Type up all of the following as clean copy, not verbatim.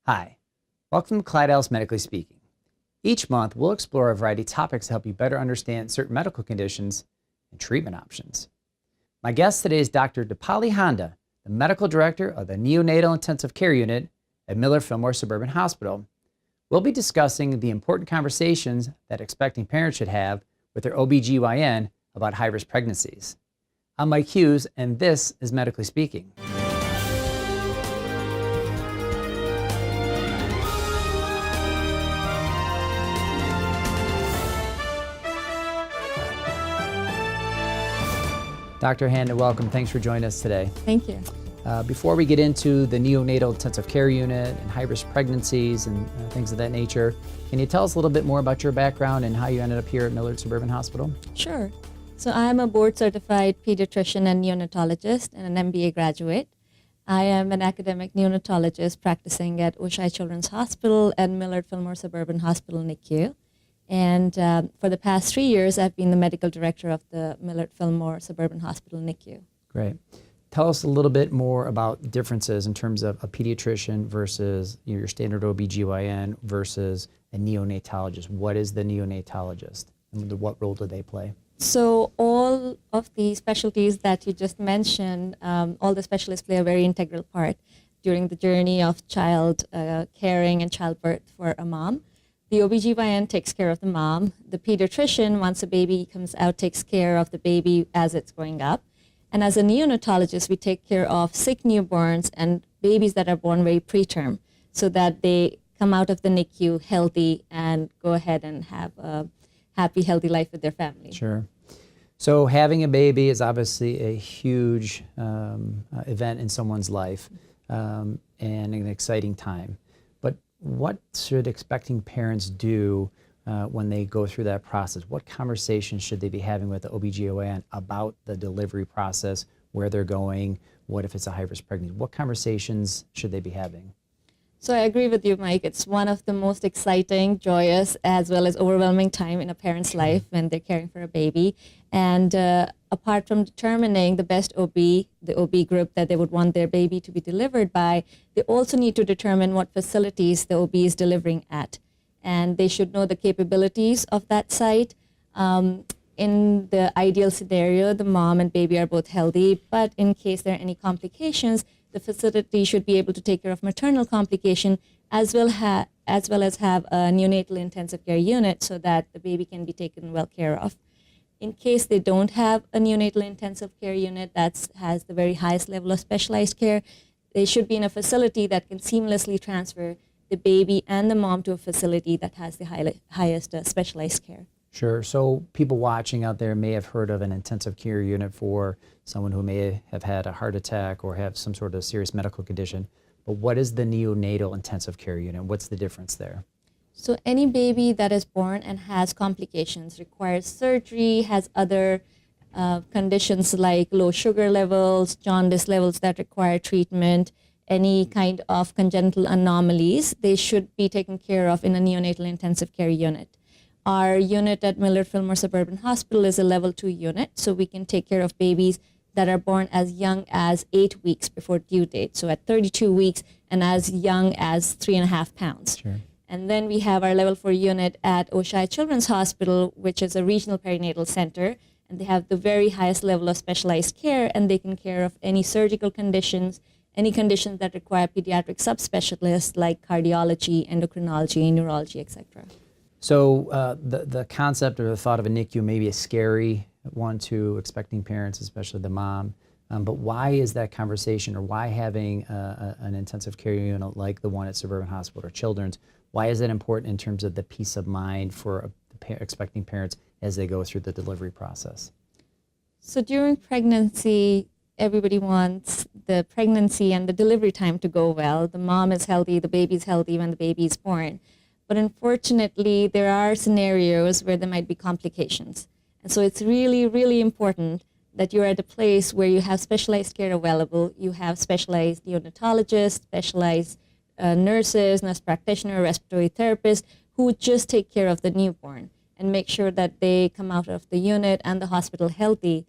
Hi, welcome to Clyde Ellis Medically Speaking. Each month, we'll explore a variety of topics to help you better understand certain medical conditions and treatment options. My guest today is Dr. Deepali Handa, the Medical Director of the Neonatal Intensive Care Unit at Millard Fillmore Suburban Hospital. We'll be discussing the important conversations that expecting parents should have with their OBGYN about high-risk pregnancies. I'm Mike Hughes, and this is Medically Speaking. Dr. Handa, welcome. Thanks for joining us today. Thank you. Before we get into the neonatal intensive care unit and high-risk pregnancies and things of that nature, can you tell us a little bit more about your background and how you ended up here at Millard Suburban Hospital? Sure. So I'm a board-certified pediatrician and neonatologist and an MBA graduate. I am an academic neonatologist practicing at Oshai Children's Hospital and Millard Fillmore Suburban Hospital NICU. And for the past 3 years, I've been the medical director of the Millard Fillmore Suburban Hospital NICU. Great. Tell us a little bit more about differences in terms of a pediatrician versus your standard OBGYN versus a neonatologist. What is the neonatologist and what role do they play? So all of the specialties that you just mentioned, all the specialists play a very integral part during the journey of child caring and childbirth for a mom. The OBGYN takes care of the mom. The pediatrician, once a baby comes out, takes care of the baby as it's growing up. And as a neonatologist, we take care of sick newborns and babies that are born very preterm so that they come out of the NICU healthy and go ahead and have a happy, healthy life with their family. Sure. So having a baby is obviously a huge event in someone's life and an exciting time. But what should expecting parents do when they go through that process? What conversations should they be having with the OBGYN about the delivery process, where they're going, what if it's a high-risk pregnancy? What conversations should they be having? So I agree with you, Mike. It's one of the most exciting, joyous, as well as overwhelming time in a parent's life when they're caring for a baby. And apart from determining the best OB, the OB group that they would want their baby to be delivered by, they also need to determine what facilities the OB is delivering at. And they should know the capabilities of that site. In the ideal scenario, the mom and baby are both healthy, but in case there are any complications, the facility should be able to take care of maternal complication as well as have a neonatal intensive care unit so that the baby can be taken well care of. In case they don't have a neonatal intensive care unit that has the very highest level of specialized care, they should be in a facility that can seamlessly transfer the baby and the mom to a facility that has the highest specialized care. Sure. So people watching out there may have heard of an intensive care unit for someone who may have had a heart attack or have some sort of serious medical condition. But what is the neonatal intensive care unit? What's the difference there? So any baby that is born and has complications, requires surgery, has other conditions like low sugar levels, jaundice levels that require treatment, any kind of congenital anomalies, they should be taken care of in a neonatal intensive care unit. Our unit at Millard Fillmore Suburban Hospital is a level 2 unit, so we can take care of babies that are born as young as 8 weeks before due date, so at 32 weeks and as young as 3.5 pounds. Sure. And then we have our level 4 unit at Oshai Children's Hospital, which is a regional perinatal center, and they have the very highest level of specialized care, and they can care of any surgical conditions, any conditions that require pediatric subspecialists like cardiology, endocrinology, neurology, etc. So the concept or the thought of a NICU may be a scary one to expecting parents, especially the mom. But why is that conversation, or why having an intensive care unit like the one at Suburban Hospital or Children's, why is that important in terms of the peace of mind for expecting parents as they go through the delivery process? So during pregnancy, everybody wants the pregnancy and the delivery time to go well. The mom is healthy, the baby's healthy when the baby is born. But unfortunately, there are scenarios where there might be complications. And so it's really, really important that you're at a place where you have specialized care available. You have specialized neonatologists, specialized nurses, nurse practitioner, respiratory therapists who would just take care of the newborn and make sure that they come out of the unit and the hospital healthy.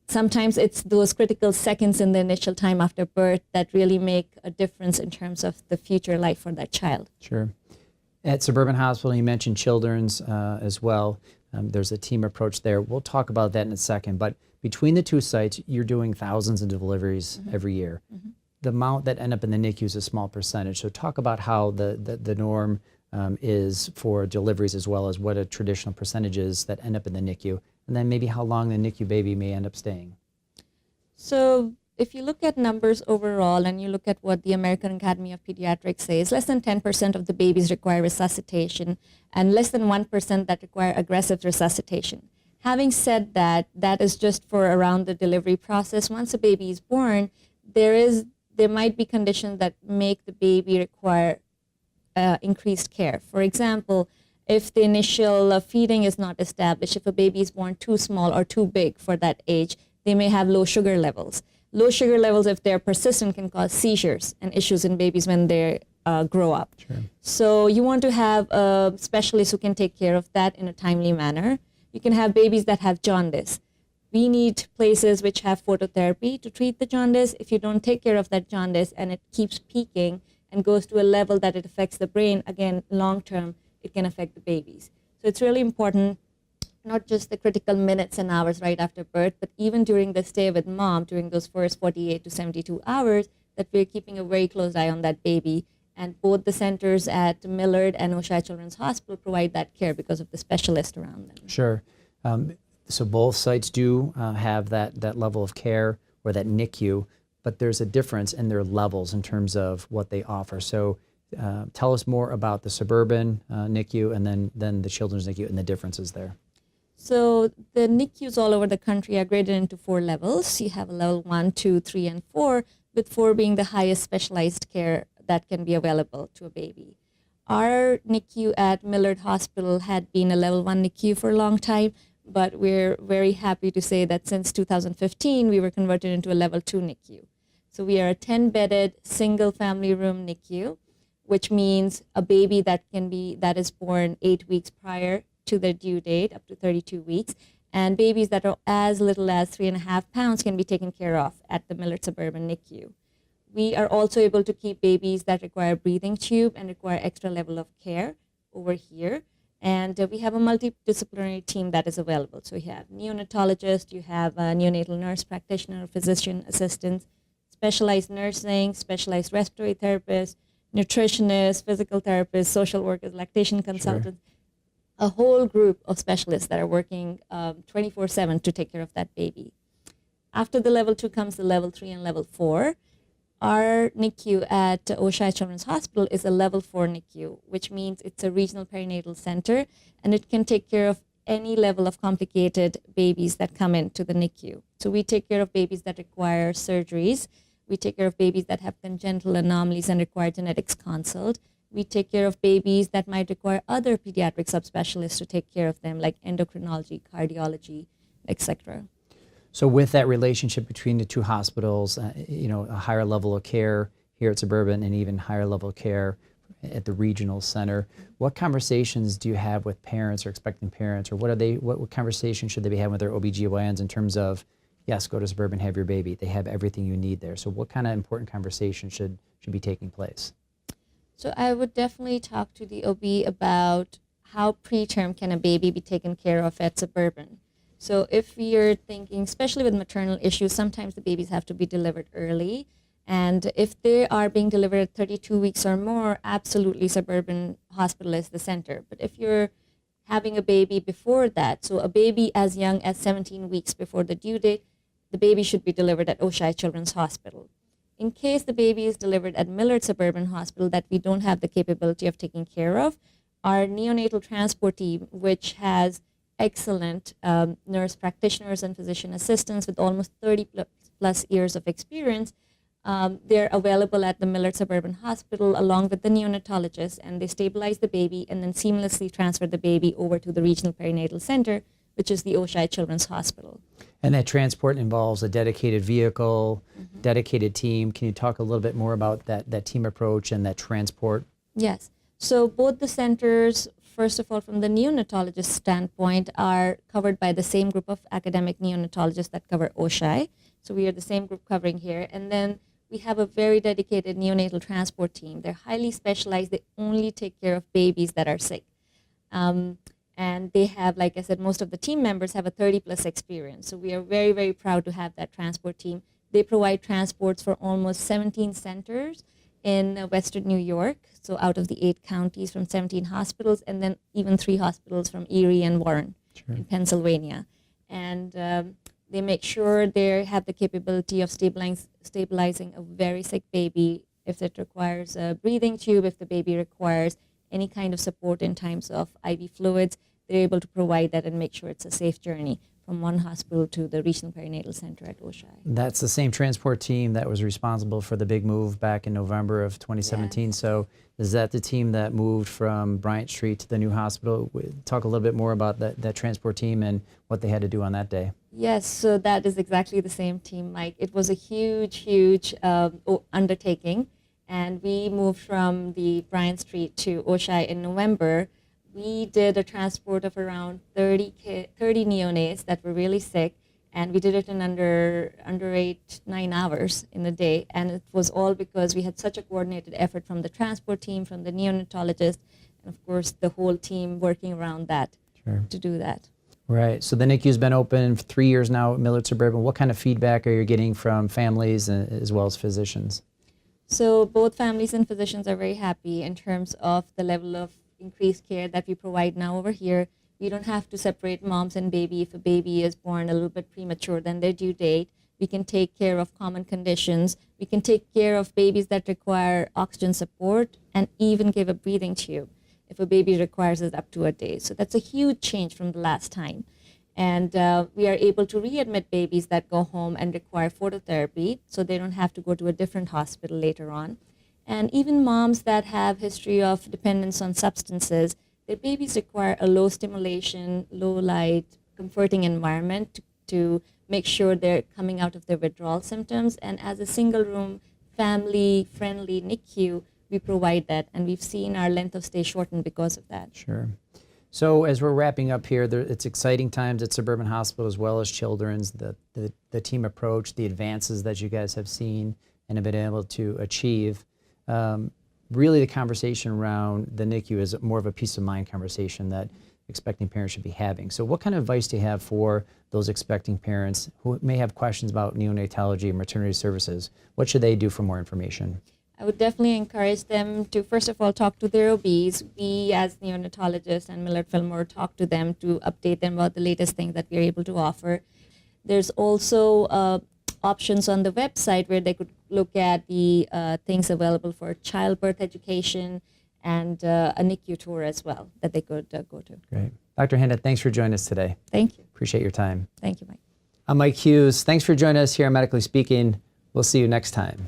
sometimes it's those critical seconds in the initial time after birth that really make a difference in terms of the future life for that child. Sure. At Suburban Hospital, you mentioned children's as well. There's a team approach there. We'll talk about that in a second. But between the two sites, you're doing thousands of deliveries every year. The amount that end up in the NICU is a small percentage. So talk about how the norm is for deliveries, as well as what a traditional percentage is that end up in the NICU, and then maybe how long the NICU baby may end up staying. So if you look at numbers overall and you look at what the American Academy of Pediatrics says, less than 10% of the babies require resuscitation and less than 1% that require aggressive resuscitation. Having said that, that is just for around the delivery process. Once a baby is born, there might be conditions that make the baby require increased care. For example, if the initial feeding is not established, if a baby is born too small or too big for that age, they may have low sugar levels. Low sugar levels, if they're persistent, can cause seizures and issues in babies when they grow up. Sure. So you want to have a specialist who can take care of that in a timely manner. You can have babies that have jaundice. We need places which have phototherapy to treat the jaundice. If you don't take care of that jaundice and it keeps peaking and goes to a level that it affects the brain, again, long term, it can affect the babies. So it's really important, not just the critical minutes and hours right after birth, but even during the stay with mom, during those first 48 to 72 hours, that we're keeping a very close eye on that baby. And both the centers at Millard and Oshai Children's Hospital provide that care because of the specialist around them. Sure. So both sites do have that level of care, or that NICU, but there's a difference in their levels in terms of what they offer. So tell us more about the Suburban NICU and then the Children's NICU and the differences there. So the NICUs all over the country are graded into 4 levels. You have a level 1, 2, 3, and 4, with 4 being the highest specialized care that can be available to a baby. Our NICU at Millard Hospital had been a level 1 NICU for a long time, but we're very happy to say that since 2015, we were converted into a level 2 NICU. So we are a 10-bedded single family room NICU, which means a baby that is born 8 weeks prior to their due date, up to 32 weeks, and babies that are as little as 3.5 pounds can be taken care of at the Millard Suburban NICU. We are also able to keep babies that require a breathing tube and require extra level of care over here. And we have a multidisciplinary team that is available. So you have neonatologist, you have a neonatal nurse practitioner, physician assistants, specialized nursing, specialized respiratory therapists, nutritionists, physical therapists, social workers, lactation consultants, a whole group of specialists that are working 24/7 to take care of that baby. After the level 2 comes the level 3 and level 4. Our NICU at Oshai Children's Hospital is a level 4 NICU, which means it's a regional perinatal center, and it can take care of any level of complicated babies that come into the NICU. So we take care of babies that require surgeries. We take care of babies that have congenital anomalies and require genetics consult. We take care of babies that might require other pediatric subspecialists to take care of them, like endocrinology, cardiology, etc. So with that relationship between the two hospitals, a higher level of care here at Suburban and even higher level of care at the regional center, what conversations do you have with parents or expecting parents, or what conversations should they be having with their OBGYNs in terms of, yes, go to Suburban, have your baby. They have everything you need there. So what kind of important conversations should be taking place? So I would definitely talk to the OB about how preterm can a baby be taken care of at Suburban. So if you're thinking, especially with maternal issues, sometimes the babies have to be delivered early. And if they are being delivered at 32 weeks or more, absolutely Suburban Hospital is the center. But if you're having a baby before that, so a baby as young as 17 weeks before the due date, the baby should be delivered at Oshai Children's Hospital. In case the baby is delivered at Millard Suburban Hospital that we don't have the capability of taking care of, our neonatal transport team, which has excellent nurse practitioners and physician assistants with almost 30 plus years of experience, they're available at the Millard Suburban Hospital along with the neonatologist, and they stabilize the baby and then seamlessly transfer the baby over to the regional perinatal center, which is the Oshai Children's Hospital. And that transport involves a dedicated vehicle, dedicated team. Can you talk a little bit more about that team approach and that transport? Yes. So both the centers, first of all, from the neonatologist standpoint, are covered by the same group of academic neonatologists that cover OSHI. So we are the same group covering here. And then we have a very dedicated neonatal transport team. They're highly specialized. They only take care of babies that are sick. And they have, like I said, most of the team members have a 30-plus experience. So we are very, very proud to have that transport team. They provide transports for almost 17 centers in Western New York, so out of the 8 counties from 17 hospitals, and then even 3 hospitals from Erie and Warren in Pennsylvania. And they make sure they have the capability of stabilizing a very sick baby if it requires a breathing tube, if the baby requires any kind of support in times of IV fluids. They're able to provide that and make sure it's a safe journey from one hospital to the Regional Perinatal Center at OSHI. That's the same transport team that was responsible for the big move back in November of 2017. Yes. So is that the team that moved from Bryant Street to the new hospital? Talk a little bit more about that transport team and what they had to do on that day. Yes, so that is exactly the same team, Mike. It was a huge undertaking, and we moved from the Bryant Street to OSHI in November. We did a transport of around 30 neonates that were really sick, and we did it in under 8-9 hours in a day. And it was all because we had such a coordinated effort from the transport team, from the neonatologist, and of course the whole team working around that to do that. Right. So the NICU's been open for 3 years now at Millard Suburban. What kind of feedback are you getting from families as well as physicians? So both families and physicians are very happy in terms of the level of increased care that we provide now over here. We don't have to separate moms and baby if a baby is born a little bit premature than their due date. We can take care of common conditions. We can take care of babies that require oxygen support and even give a breathing tube if a baby requires it up to a day. So that's a huge change from the last time. And we are able to readmit babies that go home and require phototherapy, so they don't have to go to a different hospital later on. And even moms that have history of dependence on substances, their babies require a low stimulation, low light, comforting environment to make sure they're coming out of their withdrawal symptoms. And as a single room, family-friendly NICU, we provide that. And we've seen our length of stay shorten because of that. Sure. So as we're wrapping up here, it's exciting times at Suburban Hospital as well as Children's, the team approach, the advances that you guys have seen and have been able to achieve. Really the conversation around the NICU is more of a peace of mind conversation that expecting parents should be having. So what kind of advice do you have for those expecting parents who may have questions about neonatology and maternity services? What should they do for more information? I would definitely encourage them to, first of all, talk to their OBs. We, as neonatologists and Millard Fillmore, talk to them to update them about the latest things that we're able to offer. There's also options on the website where they could look at the things available for childbirth education and a NICU tour as well that they could go to. Great. Dr. Handa, thanks for joining us today. Thank you. Appreciate your time. Thank you, Mike. I'm Mike Hughes. Thanks for joining us here on Medically Speaking. We'll see you next time.